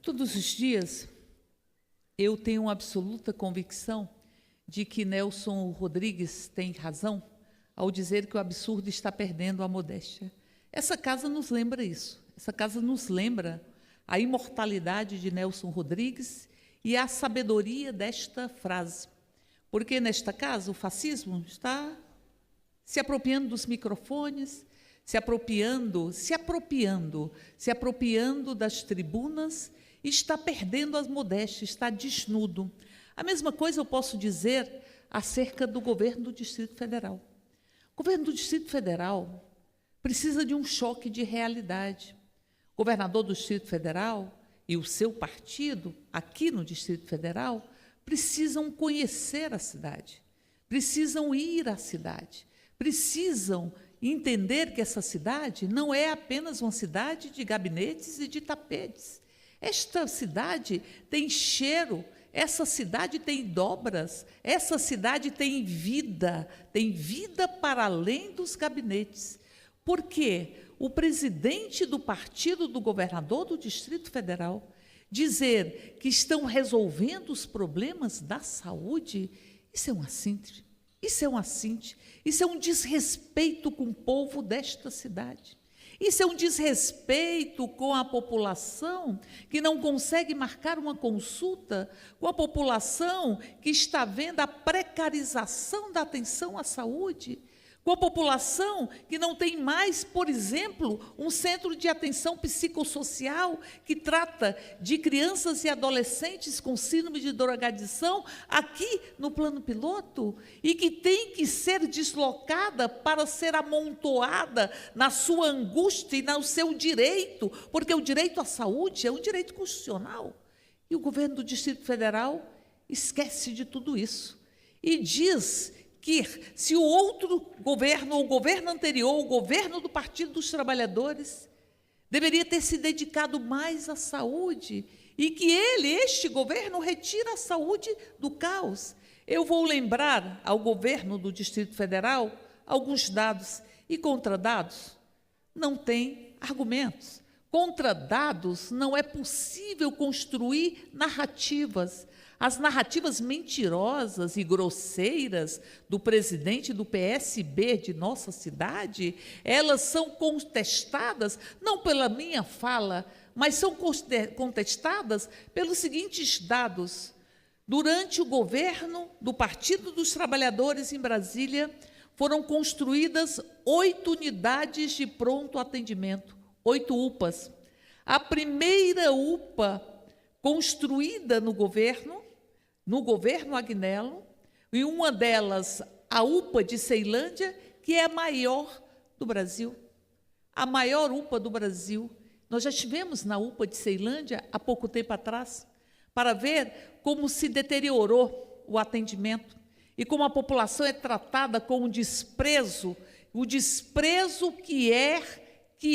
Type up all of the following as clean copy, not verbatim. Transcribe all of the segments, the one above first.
Todos os dias eu tenho uma absoluta convicção de que Nelson Rodrigues tem razão ao dizer que o absurdo está perdendo a modéstia. Essa casa nos lembra isso. Essa casa nos lembra a imortalidade de Nelson Rodrigues e a sabedoria desta frase. Porque nesta casa o fascismo está se apropriando dos microfones, se apropriando das tribunas, e está perdendo as modéstias, está desnudo. A mesma coisa eu posso dizer acerca do governo do Distrito Federal. O governo do Distrito Federal precisa de um choque de realidade. O governador do Distrito Federal e o seu partido, aqui no Distrito Federal, precisam conhecer a cidade, precisam ir à cidade, precisam entender que essa cidade não é apenas uma cidade de gabinetes e de tapetes. Esta cidade tem cheiro, essa cidade tem dobras, essa cidade tem vida para além dos gabinetes. Porque o presidente do partido do governador do Distrito Federal dizer que estão resolvendo os problemas da saúde, isso é um assinte, isso é um desrespeito com o povo desta cidade. Isso é um desrespeito com a população que não consegue marcar uma consulta, com a população que está vendo a precarização da atenção à saúde, com a população que não tem mais, por exemplo, um centro de atenção psicossocial que trata de crianças e adolescentes com síndrome de drogadição aqui no plano piloto e que tem que ser deslocada para ser amontoada na sua angústia e no seu direito, porque o direito à saúde é um direito constitucional. E o governo do Distrito Federal esquece de tudo isso e diz que se o outro governo, ou o governo anterior, o governo do Partido dos Trabalhadores, deveria ter se dedicado mais à saúde, e que este governo, retira a saúde do caos. Eu vou lembrar ao governo do Distrito Federal alguns dados, e contra dados não tem argumentos. Contra dados não é possível construir narrativas. As narrativas mentirosas e grosseiras do presidente do PSB de nossa cidade, elas são contestadas, não pela minha fala, mas são contestadas pelos seguintes dados. Durante o governo do Partido dos Trabalhadores em Brasília, foram construídas 8 unidades de pronto atendimento, 8 UPAs. A primeira UPA construída no governo Agnello, e uma delas, a UPA de Ceilândia, que é a maior do Brasil. A maior UPA do Brasil. Nós já estivemos na UPA de Ceilândia há pouco tempo atrás, para ver como se deteriorou o atendimento e como a população é tratada com o desprezo que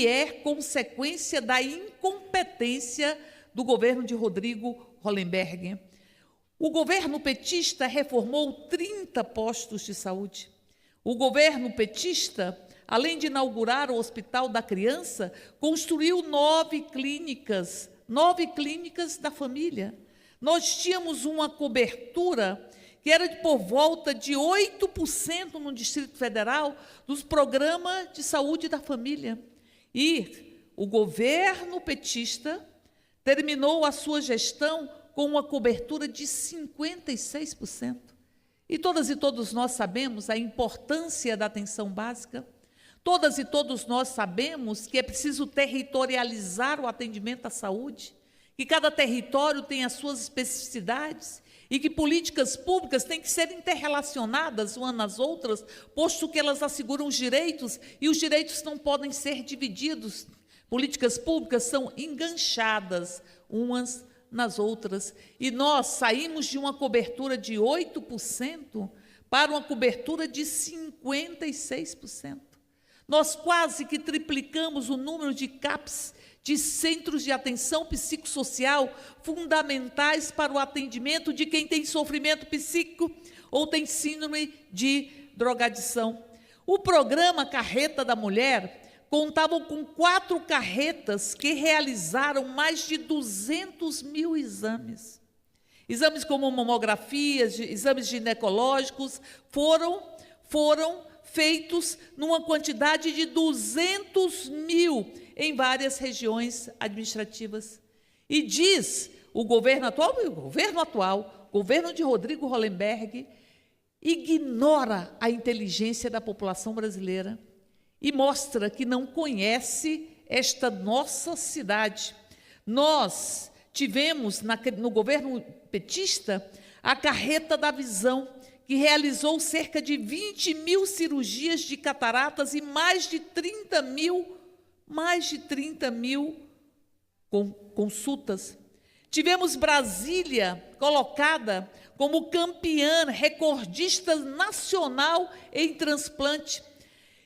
é consequência da incompetência do governo de Rodrigo Hollenberg. O governo petista reformou 30 postos de saúde. O governo petista, além de inaugurar o Hospital da Criança, construiu 9 clínicas da família. Nós tínhamos uma cobertura que era de por volta de 8% no Distrito Federal dos programas de saúde da família. E o governo petista terminou a sua gestão com uma cobertura de 56%. E todas e todos nós sabemos a importância da atenção básica. Todas e todos nós sabemos que é preciso territorializar o atendimento à saúde, que cada território tem as suas especificidades e que políticas públicas têm que ser interrelacionadas umas nas outras, posto que elas asseguram os direitos e os direitos não podem ser divididos. Políticas públicas são enganchadas umas nas outras, e nós saímos de uma cobertura de 8% para uma cobertura de 56%. Nós quase que triplicamos o número de CAPs, de centros de atenção psicossocial, fundamentais para o atendimento de quem tem sofrimento psíquico ou tem síndrome de drogadição. O programa Carreta da Mulher contavam com 4 carretas que realizaram mais de 200 mil exames. Exames como mamografias, exames ginecológicos, foram feitos numa quantidade de 200 mil em várias regiões administrativas. E diz o governo atual, o governo de Rodrigo Hollenberg, ignora a inteligência da população brasileira e mostra que não conhece esta nossa cidade. Nós tivemos, no governo petista, a carreta da visão, que realizou cerca de 20 mil cirurgias de cataratas e mais de 30 mil consultas. Tivemos Brasília colocada como campeã, recordista nacional em transplante.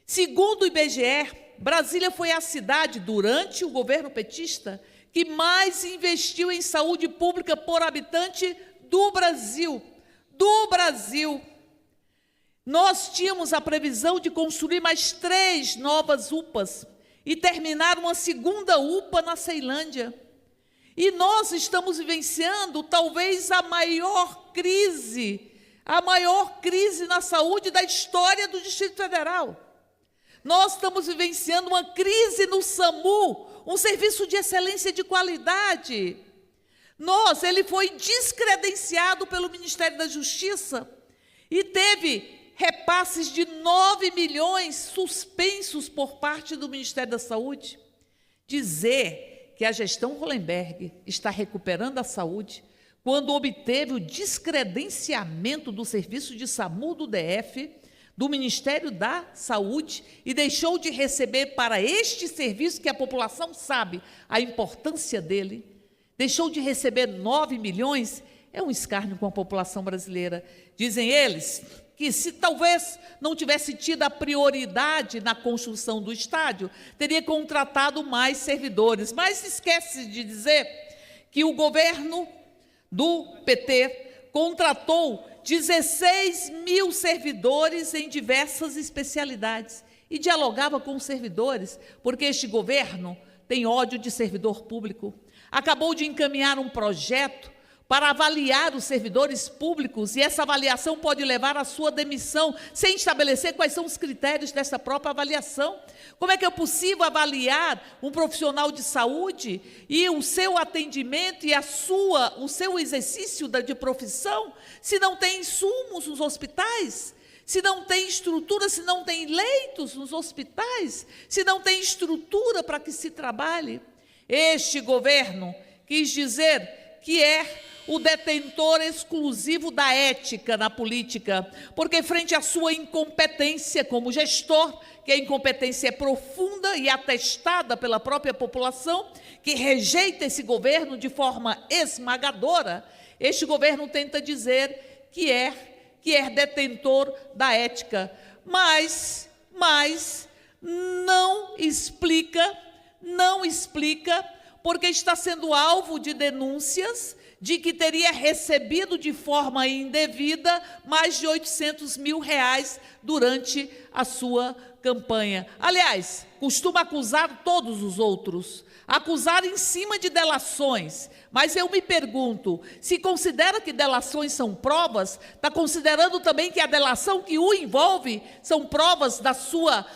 Segundo o IBGE, Brasília foi a cidade, durante o governo petista, que mais investiu em saúde pública por habitante do Brasil. Nós tínhamos a previsão de construir mais 3 novas UPAs e terminar uma segunda UPA na Ceilândia. E nós estamos vivenciando talvez a maior crise na saúde da história do Distrito Federal. Nós estamos vivenciando uma crise no SAMU, um serviço de excelência de qualidade. Ele foi descredenciado pelo Ministério da Justiça e teve repasses de 9 milhões suspensos por parte do Ministério da Saúde. Dizer que a gestão Hollenberg está recuperando a saúde quando obteve o descredenciamento do serviço de SAMU do DF, do Ministério da Saúde, e deixou de receber para este serviço, que a população sabe a importância dele, deixou de receber 9 milhões, é um escárnio com a população brasileira. Dizem eles que, se talvez não tivesse tido a prioridade na construção do estádio, teria contratado mais servidores. Mas esquece de dizer que o governo do PT contratou 16 mil servidores em diversas especialidades e dialogava com os servidores, porque este governo tem ódio de servidor público. Acabou de encaminhar um projeto para avaliar os servidores públicos, e essa avaliação pode levar à sua demissão, sem estabelecer quais são os critérios dessa própria avaliação. Como é que é possível avaliar um profissional de saúde e o seu atendimento e o seu exercício de profissão, se não tem insumos nos hospitais, se não tem estrutura, se não tem leitos nos hospitais, se não tem estrutura para que se trabalhe? Este governo quis dizer que é o detentor exclusivo da ética na política, porque frente à sua incompetência como gestor, que a incompetência é profunda e atestada pela própria população, que rejeita esse governo de forma esmagadora, este governo tenta dizer que é detentor da ética, mas não explica, porque está sendo alvo de denúncias de que teria recebido de forma indevida mais de 800 mil reais durante a sua campanha. Aliás, costuma acusar todos os outros, acusar em cima de delações. Mas eu me pergunto, se considera que delações são provas, está considerando também que a delação que o envolve são provas da sua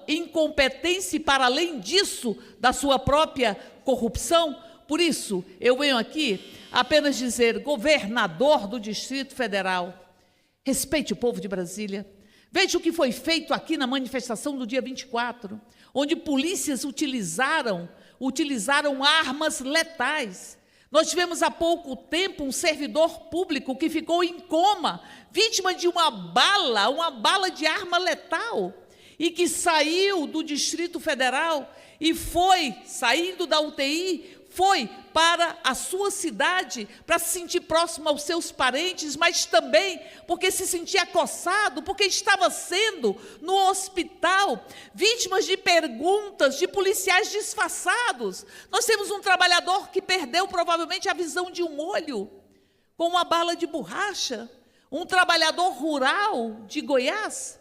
incompetência e, para além disso, da sua própria corrupção? Por isso, eu venho aqui apenas dizer, governador do Distrito Federal, respeite o povo de Brasília. Veja o que foi feito aqui na manifestação do dia 24, onde polícias utilizaram armas letais. Nós tivemos há pouco tempo um servidor público que ficou em coma, vítima de uma bala de arma letal, e que saiu do Distrito Federal e foi, saindo da UTI, foi para a sua cidade para se sentir próximo aos seus parentes, mas também porque se sentia acossado, porque estava sendo no hospital, vítimas de perguntas de policiais disfarçados. Nós temos um trabalhador que perdeu provavelmente a visão de um olho com uma bala de borracha, um trabalhador rural de Goiás,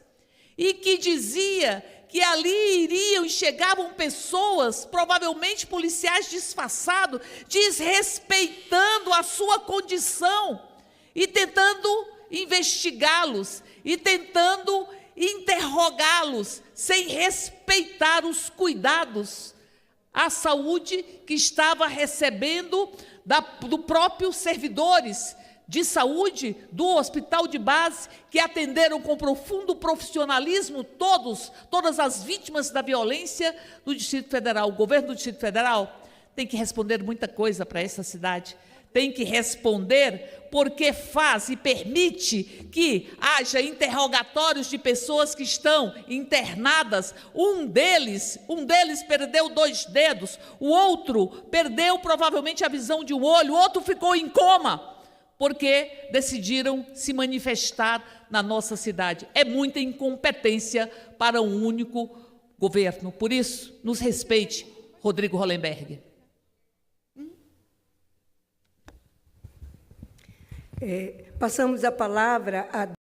e que dizia que ali iriam e chegavam pessoas, provavelmente policiais disfarçados, desrespeitando a sua condição e tentando investigá-los e tentando interrogá-los sem respeitar os cuidados, a saúde que estava recebendo do próprios servidores de saúde do hospital de base, que atenderam com profundo profissionalismo todas as vítimas da violência do Distrito Federal. O governo do Distrito Federal tem que responder muita coisa para essa cidade. Tem que responder porque faz e permite que haja interrogatórios de pessoas que estão internadas. Um deles perdeu 2 dedos, o outro perdeu provavelmente a visão de um olho, o outro ficou em coma, porque decidiram se manifestar na nossa cidade. É muita incompetência para um único governo. Por isso, nos respeite, Rodrigo Hollenberg. Passamos a palavra a